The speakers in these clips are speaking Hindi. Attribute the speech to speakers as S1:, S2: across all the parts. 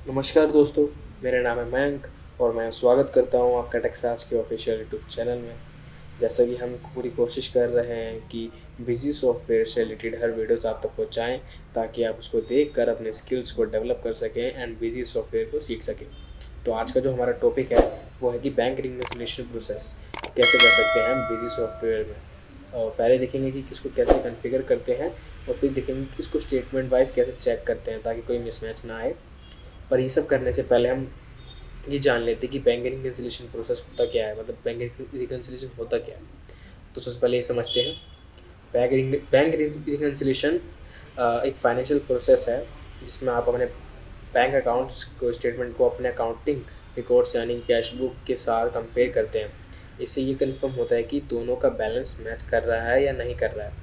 S1: नमस्कार दोस्तों, मेरा नाम है मयंक और मैं स्वागत करता हूं आपका टेक्सास के ऑफिशियल यूट्यूब चैनल में। जैसा कि हम पूरी कोशिश कर रहे हैं कि बिजी सॉफ्टवेयर से रिलेटेड हर वीडियोस आप तक पहुंचाएं ताकि आप उसको देखकर अपने स्किल्स को डेवलप कर सकें एंड बिजी सॉफ्टवेयर को सीख सकें। तो आज का जो हमारा टॉपिक है वो है कि बैंक रिकन्सिलिएशन प्रोसेस कैसे कर सकते हैं हम बिजी सॉफ्टवेयर में। और पहले देखेंगे कि किसको कैसे कॉन्फ़िगर करते हैं और फिर देखेंगे कि किसको स्टेटमेंट वाइज कैसे चेक करते हैं ताकि कोई मिसमैच ना आए। पर ये सब करने से पहले हम ये जान लेते हैं कि बैंक रिकन्सिलिएशन प्रोसेस होता क्या है, मतलब बैंक रिकन्सिलिएशन होता क्या है। तो सबसे पहले ये समझते हैं। बैंक रिकन्सिलिएशन एक फाइनेंशियल प्रोसेस है जिसमें आप अपने बैंक अकाउंट्स को स्टेटमेंट को अपने अकाउंटिंग रिकॉर्ड्स यानी कि कैश बुक के साथ कंपेयर करते हैं। इससे ये कंफर्म होता है कि दोनों का बैलेंस मैच कर रहा है या नहीं कर रहा है।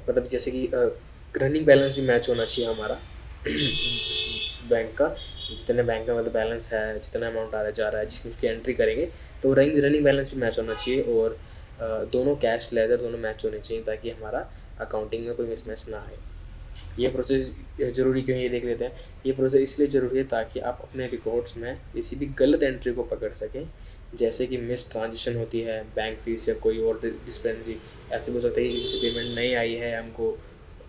S1: मतलब जैसे कि रनिंग बैलेंस भी मैच होना चाहिए हमारा बैंक का, जितने बैंक में मतलब बैलेंस है, जितना अमाउंट आ रहा जा रहा है, जिसकी उसकी एंट्री करेंगे तो रनिंग बैलेंस भी मैच होना चाहिए और दोनों कैश लेजर दोनों मैच होने चाहिए ताकि हमारा अकाउंटिंग में कोई मिसमैच ना आए। ये प्रोसेस ज़रूरी क्यों है ये देख लेते हैं। ये प्रोसेस इसलिए ज़रूरी है ताकि आप अपने रिकॉर्ड्स में किसी भी गलत एंट्री को पकड़ सकें, जैसे कि मिस ट्रांजेक्शन होती है, बैंक फीस या कोई और डिस्पेंसी। ऐसे हो सकता है कि किसी से पेमेंट नहीं आई है हमको,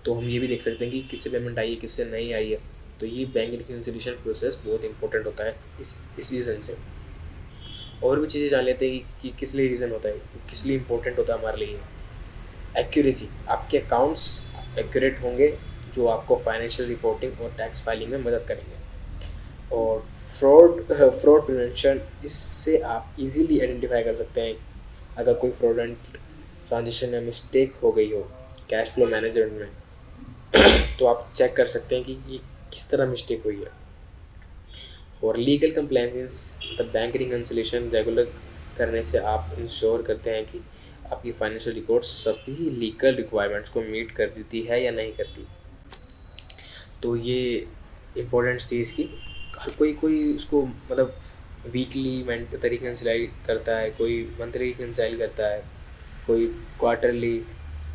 S1: तो हम ये भी देख सकते हैं कि किससे पेमेंट आई है किससे नहीं आई है। तो ये बैंक रिकन्सिलिएशन प्रोसेस बहुत इंपॉर्टेंट होता है इस रीज़न से। और भी चीज़ें जान लेते हैं कि किस लिए रीज़न होता है, किस लिए इम्पोर्टेंट होता है हमारे लिए। एक्यूरेसी, आपके अकाउंट्स एक्यूरेट होंगे जो आपको फाइनेंशियल रिपोर्टिंग और टैक्स फाइलिंग में मदद करेंगे। और फ्रॉड प्रिवेंशन, इससे आप इजीली आइडेंटिफाई कर सकते हैं अगर कोई फ्रॉडेंट ट्रांजेक्शन में मिस्टेक हो गई हो कैश फ्लो मैनेजमेंट में तो आप चेक कर सकते हैं कि ये किस तरह मिस्टेक हुई है। और लीगल कंप्लायंस, मतलब बैंक रिकन्सिलिएशन रेगुलर करने से आप इंश्योर करते हैं कि आपकी फाइनेंशियल रिकॉर्ड सभी लीगल रिक्वायरमेंट्स को मीट कर देती है या नहीं करती। तो ये इम्पोर्टेंट्स थी इसकी। हर कोई उसको मतलब वीकली रिकन्सिलाइल करता है, कोई मंथली रिकन्साइल करता है, कोई क्वार्टरली।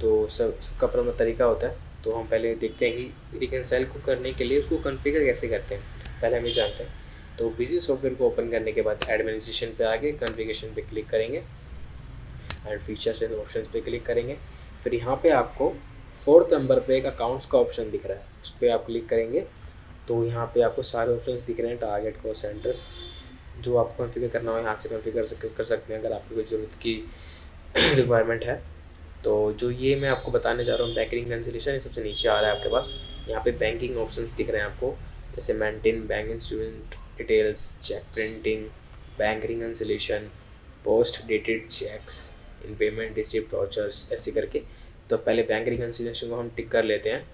S1: तो सबका अपना अपना तरीका होता है। तो हम पहले देखते हैं कि रिकन्साइल को करने के लिए उसको कॉन्फ़िगर कैसे करते हैं, पहले हम ये जानते हैं। तो बिजी सॉफ्टवेयर को ओपन करने के बाद एडमिनिस्ट्रेशन पे आके कॉन्फ़िगरेशन पे क्लिक करेंगे एंड फीचर्स एंड ऑप्शंस पे क्लिक करेंगे। फिर यहाँ पे आपको 4th नंबर पे एक अकाउंट्स का ऑप्शन दिख रहा है, उस पर आप क्लिक करेंगे तो यहाँ पे आपको सारे ऑप्शंस दिख रहे हैं। टारगेट कॉस्ट सेंटर्स, जो आपको कॉन्फ़िगर करना हो यहाँ से कॉन्फ़िगर कर सकते हैं अगर आपकी कोई ज़रूरत की रिक्वायरमेंट है। तो जो ये मैं आपको बताने जा रहा हूँ बैंक रिकन्सिलिएशन, ये सबसे नीचे आ रहा है आपके पास। यहाँ पे बैंकिंग ऑप्शंस दिख रहे हैं आपको, जैसे maintain bank instrument details, cheque printing, bank reconciliation, post dated cheques, in payment receipt vouchers, ऐसे करके। तो पहले बैंक रिकन्सिलिएशन को हम टिक कर लेते हैं।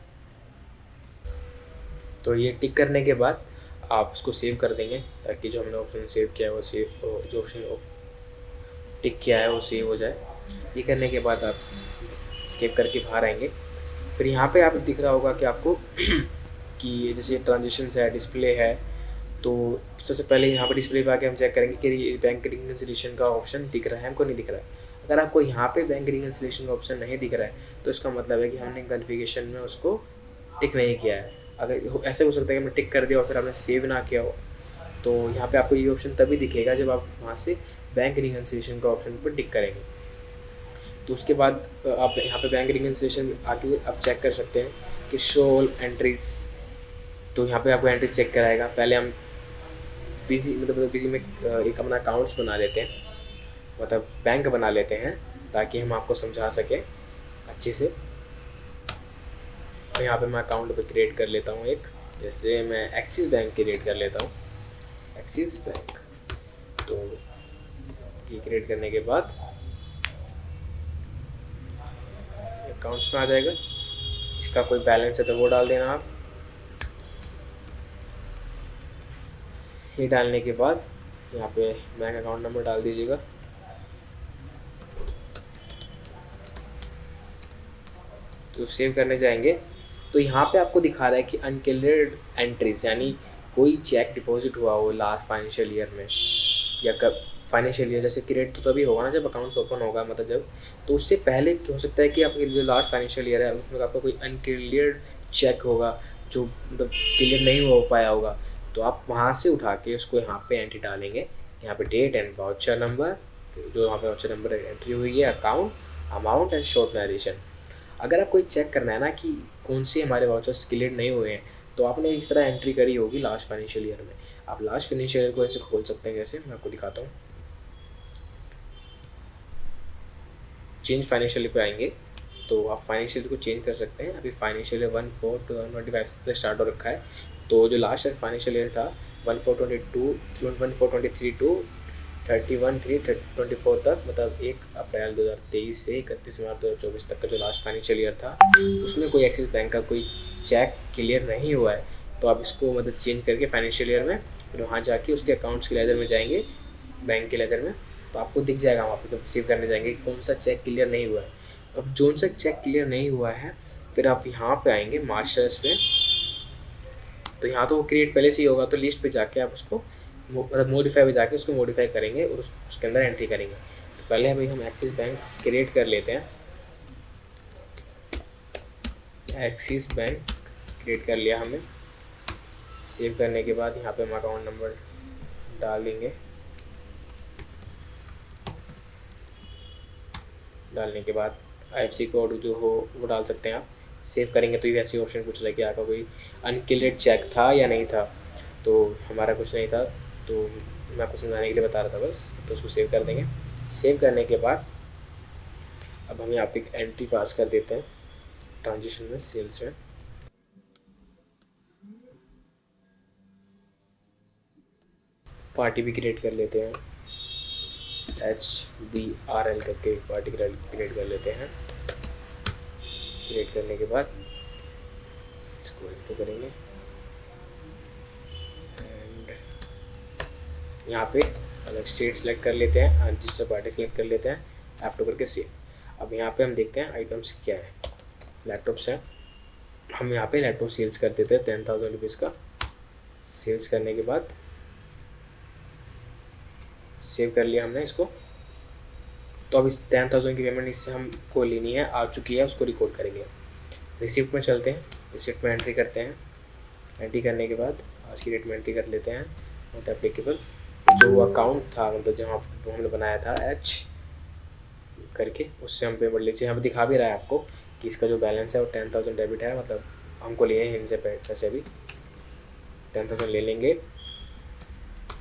S1: तो ये टिक करने के बाद आप उसको सेव कर देंगे ताकि जो हमने ऑप्शन सेव किया है वो सेव, जो ऑप्शन टिक किया है वो सेव हो जाए। ये करने के बाद आप स्किप करके बाहर आएंगे। फिर यहाँ पे आप दिख रहा होगा कि आपको कि जैसे ट्रांजेक्शन्स है, डिस्प्ले है। तो सबसे पहले यहाँ पर डिस्प्ले पे आके हम चेक करेंगे कि बैंक रिकन्सिलिएशन का ऑप्शन दिख रहा है हमको, नहीं दिख रहा है। अगर आपको यहाँ पे बैंक रिकन्सिलिएशन का ऑप्शन नहीं दिख रहा है तो इसका मतलब है कि हमने कॉन्फ़िगरेशन में उसको टिक नहीं किया है। अगर ऐसे हो सकता है कि हमने टिक कर दिया और फिर आपने सेव ना किया हो, तो यहाँ पे आपको ये ऑप्शन तभी दिखेगा जब आप वहाँ से बैंक रिकन्सिलिएशन का ऑप्शन पर टिक करेंगे। तो उसके बाद आप यहाँ पे बैंक रिकन्सिलिएशन आके आप चेक कर सकते हैं कि शो ऑल एंट्रीज। तो यहाँ पे आपको एंट्रीज चेक कराएगा। पहले हम बिजी में एक अपना अकाउंट्स बना लेते हैं, मतलब बैंक बना लेते हैं ताकि हम आपको समझा सकें अच्छे से। और यहाँ पे मैं अकाउंट पे क्रिएट कर लेता हूँ एक, जैसे मैं एक्सिस बैंक क्रिएट कर लेता हूँ, एक्सिस बैंक। तो ये क्रिएट करने के बाद अकाउंट्स में आ जाएगा। इसका कोई बैलेंस है तो वो डाल देना आप। ये डालने के बाद यहाँ पे बैंक अकाउंट नंबर डाल दीजिएगा। तो सेव करने जाएंगे तो यहाँ पे आपको दिखा रहा है कि अनक्लियर्ड एंट्रीज, यानी कोई चेक डिपॉजिट हुआ हो लास्ट फाइनेंशियल ईयर में, या कब फाइनेंशियल ईयर जैसे क्रिएट तो तभी होगा ना जब अकाउंट्स ओपन होगा, मतलब जब। तो उससे पहले क्या हो सकता है कि आपके जो लास्ट फाइनेंशियल ईयर है उसमें आपका कोई अनक्लियर्ड चेक होगा जो मतलब क्लियर नहीं हो पाया होगा। तो आप वहाँ से उठा के उसको यहाँ पे एंट्री डालेंगे, यहाँ पे डेट एंड वाउचर नंबर, जो यहाँ पे वाउचर नंबर एंट्री हुई है, account, amount and short narration. अगर आपको चेक करना है ना कि कौन से हमारे वाउचर्स क्लियर नहीं हुए हैं, तो आपने इस तरह एंट्री करी होगी लास्ट फाइनेंशियल ईयर में। आप लास्ट फाइनेंशियल ईयर को ऐसे खोल सकते हैं, जैसे मैं आपको दिखाता हूँ। चेंज फाइनेंशियल ईयर पे आएंगे तो आप फाइनेंशियल को चेंज कर सकते हैं। अभी फाइनेंशियल ईयर 1/4/2025 से स्टार्ट हो रखा है, तो जो लास्ट फाइनेंशियल ईयर था 1/4/23 टू 31/3/24 तक, मतलब 1 अप्रैल 2023 से 31 मार्च 2024 तक का जो लास्ट फाइनेंशियल ईयर था, उसमें कोई एक्सिस बैंक का कोई चेक क्लियर नहीं हुआ है, तो आप इसको मतलब चेंज करके फाइनेंशियल ईयर में फिर वहाँ जाके उसके अकाउंट्स के लेजर में जाएंगे, बैंक के लेजर में, तो आपको दिख जाएगा वहाँ पे जब सेव करने जाएंगे कौन सा चेक क्लियर नहीं हुआ है। अब जो सा चेक क्लियर नहीं हुआ है, फिर आप यहाँ पे आएंगे मास्टर्स में, तो यहाँ तो वो क्रिएट पहले से ही होगा, तो लिस्ट पे जाके आप उसको मतलब मॉडिफाई पे जाके उसको मॉडिफाई करेंगे और उसके अंदर एंट्री करेंगे। तो पहले अभी हम एक्सिस बैंक क्रिएट कर लेते हैं। एक्सिस बैंक क्रिएट कर लिया हमने। सेव करने के बाद यहाँ पे हम अकाउंट नंबर डाल देंगे। डालने के बाद IFSC कोड जो हो वो डाल सकते हैं आप। सेव करेंगे तो ये वैसे ऑप्शन पूछ रहा है कि आपका कोई अनक्लियर्ड चेक था या नहीं था, तो हमारा कुछ नहीं था, तो मैं आपको समझाने के लिए बता रहा था बस। तो उसको सेव कर देंगे। सेव करने के बाद अब हम यहाँ पे एक एंट्री पास कर देते हैं ट्रांजेक्शन में, सेल्स में। पार्टी भी क्रिएट कर लेते हैं, HBRL करके पार्टी क्रिएट कर लेते हैं। क्रिएट करने के बाद इसको F2 करेंगे एंड यहाँ पे अलग स्टेट सेलेक्ट कर लेते हैं, रजिस्टर पार्टी सेलेक्ट कर लेते हैं, F2 करके सेव। अब यहाँ पे हम देखते हैं आइटम्स क्या है। लैपटॉप्स हैं, हम यहाँ पे लैपटॉप सेल्स कर देते हैं 10,000 रुपीज़ का। सेल्स करने के बाद सेव कर लिया हमने इसको। तो अब इस 10,000 की पेमेंट इससे हमको लेनी है, आ चुकी है, उसको रिकॉर्ड करेंगे। रिसिप्ट में चलते हैं, रिसिप्ट में एंट्री करते हैं। एंट्री करने के बाद आज की डेट में एंट्री कर लेते हैं, नॉट एप्लीकेबल। जो अकाउंट था मतलब जहाँ हमने बनाया था H करके, उससे हम पेमेंट लीजिए। यहाँ पर दिखा भी रहा है आपको कि इसका जो बैलेंस है वो 10,000 डेबिट है, मतलब हमको लिए हैं इनसे पैसे भी 10,000 ले लेंगे।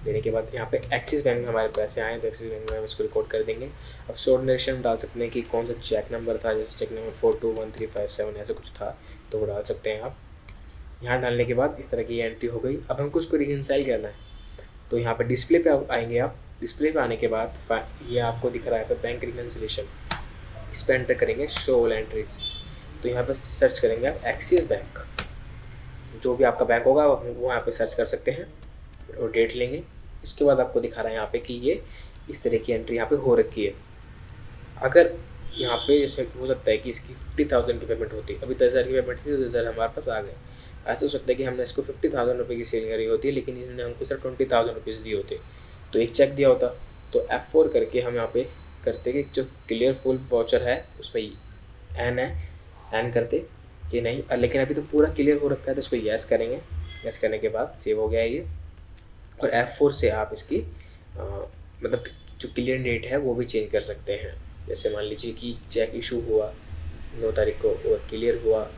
S1: देने के बाद यहाँ पे एक्सिस बैंक में हमारे पैसे आए, तो एक्सिस बैंक में हम इसको रिकॉर्ड कर देंगे। अब शॉर्ट नरेशन डाल सकते हैं कि कौन सा चेक नंबर था, जैसे चेक नंबर 421357 ऐसा कुछ था, तो वो डाल सकते हैं आप। यहाँ डालने के बाद इस तरह की एंट्री हो गई। अब हमको उसको रिकंसाइल करना है, तो यहाँ पर डिस्प्ले पे आएंगे आप। डिस्प्ले पे आने के बाद ये आपको दिख रहा है बैंक रिकन्सिलेशन, इस पर एंटर करेंगे शो ऑल एंट्रीज। तो यहाँ पर सर्च करेंगे आप एक्सिस बैंक, जो भी आपका बैंक होगा वो यहाँ पे सर्च कर सकते हैं और डेट लेंगे। इसके बाद आपको दिखा रहा है यहाँ पे कि ये इस तरह की एंट्री यहाँ पे हो रखी है। अगर यहाँ पे जैसे हो सकता है कि इसकी 50,000 की पेमेंट होती, अभी 10,000 की पेमेंट थी तो 10,000 हमारे पास आ गए। ऐसा हो सकता है कि हमने इसको 50,000 रुपये की सेल करी होती है, लेकिन इन्होंने हमको सिर्फ 20,000 रुपीज़ दिए होते, तो एक चेक दिया होता। तो F4 करके हम यहाँ पे करते कि जो क्लियर फुल वाउचर है उसमें एन है, एन करते कि नहीं, लेकिन अभी तो पूरा क्लियर हो रखा है, तो इसको यस करेंगे। यस करने के बाद सेव हो गया ये। और F4 से आप इसकी मतलब जो क्लियर डेट है वो भी चेंज कर सकते हैं। जैसे मान लीजिए कि चेक इशू हुआ 9 तारीख को और क्लियर हुआ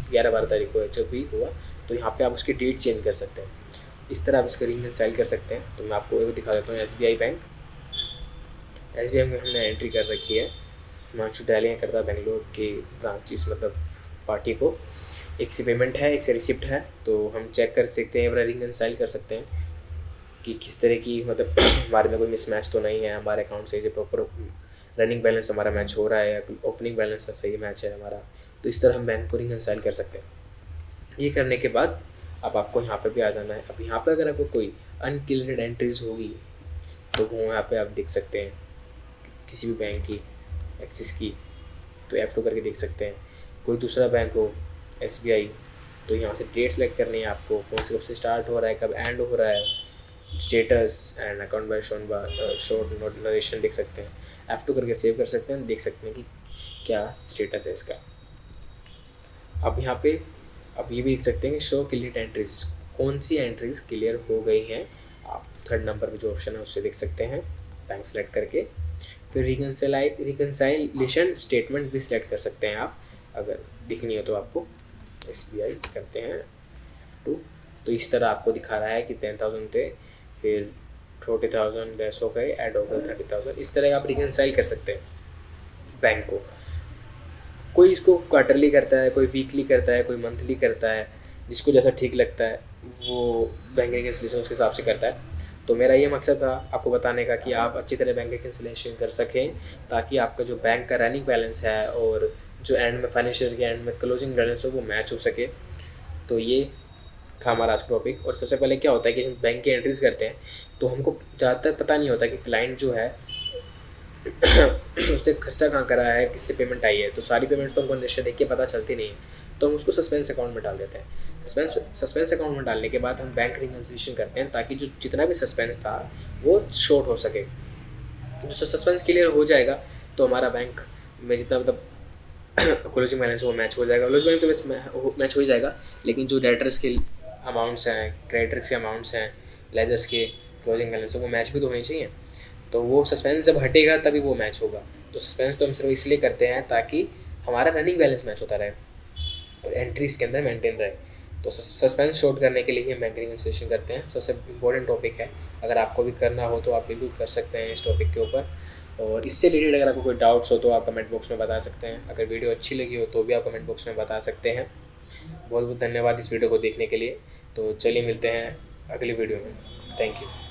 S1: 11-12 तारीख को, जो भी हुआ, तो यहाँ पे आप उसकी डेट चेंज कर सकते हैं। इस तरह आप इसका रिकंसाइल कर सकते हैं। तो मैं आपको वो दिखा देता हूँ। SBI बैंक, SBI में हमने एंट्री कर रखी है, हिमांशु डालिया करता बेंगलोर के ब्रांचेस मतलब पार्टी को। एक से पेमेंट है, एक से रिसिप्ट है, तो हम चेक कर सकते हैं, रिकंसाइल कर सकते हैं कि किस तरह की मतलब हमारे में कोई मिसमैच तो नहीं है, हमारे अकाउंट सही से प्रॉपर रनिंग बैलेंस हमारा मैच हो रहा है या ओपनिंग बैलेंस का सही मैच है हमारा। तो इस तरह हम बैंक को रिकंसाइल कर सकते हैं। ये करने के बाद अब आपको यहाँ पे भी आ जाना है। अब यहाँ पे अगर आपको कोई अनक्लियर्ड एंट्रीज होगी तो वो यहाँ पे आप देख सकते हैं, किसी भी बैंक की, एक्सिस की, तो F2 करके देख सकते हैं। कोई दूसरा बैंक हो SBI, तो यहाँ से डेट सेलेक्ट करनी है आपको, कौन से कब से स्टार्ट हो रहा है, कब एंड हो रहा है, status and account by short narration देख सकते हैं। F2 करके सेव कर सकते हैं, देख सकते हैं कि क्या स्टेटस है इसका। अब यहाँ पे अब ये भी देख सकते हैं कि शो क्लियर एंट्रीज, कौन सी एंट्रीज क्लियर हो गई हैं। आप थर्ड नंबर पे जो ऑप्शन है उससे देख सकते हैं, बैंक सेलेक्ट करके। फिर रिकन्साइलेशन स्टेटमेंट भी सिलेक्ट कर सकते हैं आप, अगर दिखनी हो तो आपको। SBI करते हैं F2, तो इस तरह आपको दिखा रहा है कि 10,000 थे, फिर 40,000 लेस हो गए, ऐड हो गए 30,000। इस तरह आप रिकन्साइल कर सकते हैं बैंक को। कोई इसको क्वार्टरली करता है, कोई वीकली करता है, कोई मंथली करता है, जिसको जैसा ठीक लगता है वो बैंक रिकन्सिलेशन उसके हिसाब से करता है। तो मेरा ये मकसद था आपको बताने का कि आप अच्छी तरह बैंक रिकन्सिलेशन कर सकें, ताकि आपका जो बैंक का रनिंग बैलेंस है और जो एंड में फाइनेंशियल के एंड में क्लोजिंग बैलेंस हो वो मैच हो सके। तो ये था हमारा आज का टॉपिक। और सबसे पहले क्या होता है कि हम बैंक की एंट्रीज करते हैं तो हमको ज़्यादातर पता नहीं होता कि क्लाइंट जो है उसने खर्चा कहाँ करा है, किससे पेमेंट आई है। तो सारी पेमेंट्स तो हमको निश्चय देख के पता चलती नहीं है, तो हम उसको सस्पेंस अकाउंट में डाल देते हैं। सस्पेंस अकाउंट में डालने के बाद हम बैंक रिकन्सिलेशन करते हैं, ताकि जो जितना भी सस्पेंस था वो शॉर्ट हो सके। जो सस्पेंस क्लियर हो जाएगा तो हमारा बैंक में जितना मतलब क्लोजिंग बैलेंस वो मैच हो जाएगा। क्लोजिंग बैलेंस तो बस मैच हो ही जाएगा, लेकिन जो डेटर्स के अमाउंट्स हैं, क्रेडिटर्स के अमाउंट्स हैं, लेजर्स के क्लोजिंग बैलेंस वो मैच भी तो होनी चाहिए। तो वो सस्पेंस जब हटेगा तभी वो मैच होगा। तो सस्पेंस तो हम सिर्फ इसलिए करते हैं ताकि हमारा रनिंग बैलेंस मैच होता रहे और एंट्रीज के अंदर मेंटेन रहे। तो सस्पेंस शॉर्ट करने के लिए ही हम बैंक रिकन्सिलेशन करते हैं। सबसे इम्पोर्टेंट टॉपिक है, अगर आपको भी करना हो तो आप बिल्कुल कर सकते हैं इस टॉपिक के ऊपर। और इससे रिलेटेड अगर आपको कोई डाउट्स हो तो आप कमेंट बॉक्स में बता सकते हैं। अगर वीडियो अच्छी लगी हो तो भी आप कमेंट बॉक्स में बता सकते हैं। बहुत बहुत धन्यवाद इस वीडियो को देखने के लिए। तो चलिए मिलते हैं अगली वीडियो में। Thank you.